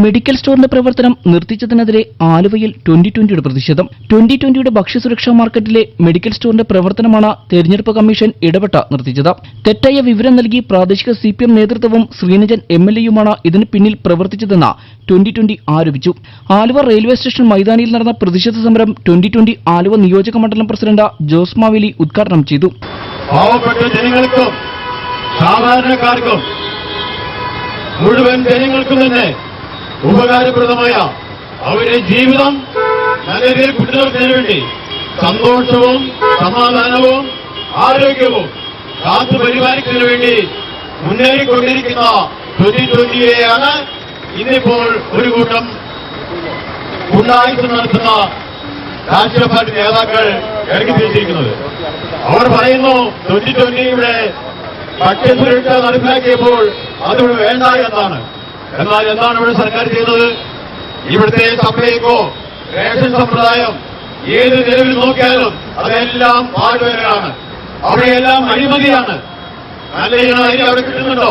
Medical സ്റ്റോറിന്റെ പ്രവർത്തനം നിർത്തിച്ചതിനെതിരെ ആലുവയിൽ 2020യുടെ പ്രതിഷേധം. 2020യുടെ ഭക്ഷ്യസുരക്ഷാ മാർക്കറ്റിലെ മെഡിക്കൽ സ്റ്റോറിന്റെ പ്രവർത്തനമാണ് തെരഞ്ഞെടുപ്പ് കമ്മീഷൻ ഇടപെട്ട് നിർത്തിച്ചത്. തെറ്റായ വിവരം നൽകി പ്രാദേശിക CPM നേതൃത്വവും ശ്രീനിജൻ MLAയുമാണ് ഇതിന് പിന്നിൽ പ്രവർത്തിച്ചതെന്ന് 2020 ആരോപിച്ചു. ആലുവ റെയിൽവേ സ്റ്റേഷൻ മൈതാനിയിൽ നടന്ന പ്രതിഷേധ സമരം 2020 ആലുവ നിയോജക മണ്ഡലം പ്രസിഡന്റ് ജോസ് മാവേലി ഉദ്ഘാടനം ചെയ്തു. പാവപ്പെട്ട ജനങ്ങൾക്കും സാധാരണക്കാർക്കും മുഴുവൻ ജനങ്ങൾക്കും തന്നെ ഉപകാരപ്രദമായ അവരുടെ ജീവിതം നല്ല രീതിയിൽ കൊണ്ടുനടത്തുന്നതിന് വേണ്ടി സന്തോഷവും സമാധാനവും ആരോഗ്യവും കാത്തു പരിപാലിക്കുന്നതിന് വേണ്ടി മുന്നേറിക്കൊണ്ടിരിക്കുന്ന 2020യെയാണ് ഇന്നിപ്പോൾ ഒരു കൂട്ടം ഗുണ്ടായുസം നടത്തുന്ന രാഷ്ട്രീയ പാർട്ടി നേതാക്കൾ ഇറക്കി തിരിച്ചിരിക്കുന്നത്. അവർ പറയുന്നു 2020യുടെ ഭക്ഷ്യസുരക്ഷ നടപ്പിലാക്കിയപ്പോൾ അതിവിടെ വേണ്ട എന്നാണ്. എന്നാൽ എന്താണ് ഇവിടെ സർക്കാർ ചെയ്തത്? ഇവിടുത്തെ സപ്ലൈകോ റേഷൻ സമ്പ്രദായം ഏത് നിലവിൽ നോക്കിയാലും അതെല്ലാം പാടുവരലാണ്. അവിടെയെല്ലാം അഴിമതിയാണ്. നല്ല ഇനം അരി അവിടെ കിട്ടുന്നുണ്ടോ?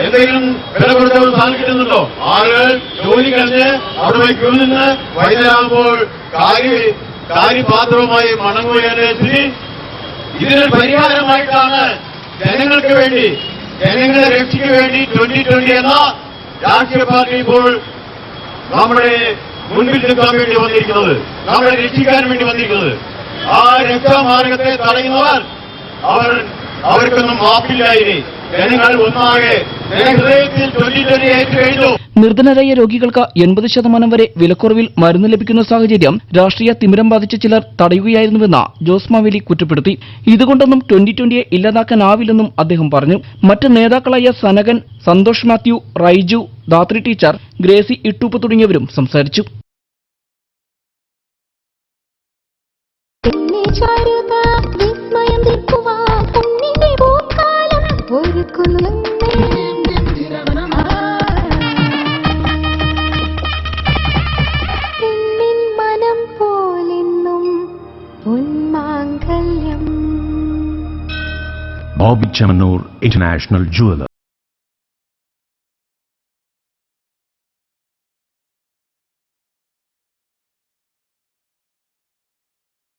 എന്തെങ്കിലും വില കൊടുത്ത സാധനം കിട്ടുന്നുണ്ടോ? ആളുകൾ ജോലി കഴിഞ്ഞ് അവിടെ പോയി ക്യൂ നിന്ന് വൈകുന്നേരമാകുമ്പോൾ കാര്യപാത്രവുമായി മടങ്ങുകയാണ് സ്ഥിതി. ഇതിനൊരു പരിഹാരമായിട്ടാണ് ജനങ്ങൾക്ക് വേണ്ടി, ജനങ്ങളെ രക്ഷയ്ക്ക് വേണ്ടി 2020 എന്ന രാഷ്ട്രീയ പാർട്ടി ഇപ്പോൾ നമ്മുടെ മുൻപിൽ നിൽക്കാൻ വേണ്ടി വന്നിരിക്കുന്നത്, നമ്മളെ രക്ഷിക്കാൻ വേണ്ടി വന്നിരിക്കുന്നത്. ആ രക്ഷാമാർഗത്തെ തടയുന്നവർ അവർക്കൊന്നും മാപ്പില്ലായിനി. ജനങ്ങൾ ഒന്നാകെ ജനഹൃദയത്തിൽ 2020 ഏറ്റുകഴിഞ്ഞു. നിർധനരായ രോഗികൾക്ക് 80% വരെ വിലക്കുറവിൽ മരുന്ന് ലഭിക്കുന്ന സാഹചര്യം രാഷ്ട്രീയ തിമിരം ബാധിച്ച ചിലർ തടയുകയായിരുന്നുവെന്ന് ജോസ് മാവേലി കുറ്റപ്പെടുത്തി. ഇതുകൊണ്ടൊന്നും 2020യെ ഇല്ലാതാക്കാനാവില്ലെന്നും അദ്ദേഹം പറഞ്ഞു. മറ്റ് നേതാക്കളായ സനകൻ, സന്തോഷ് മാത്യു, റൈജു, ധാത്രി ടീച്ചർ, ഗ്രേസി ഇട്ടൂപ്പ് തുടങ്ങിയവരും സംസാരിച്ചു. Bobby Chamanur International Jeweler.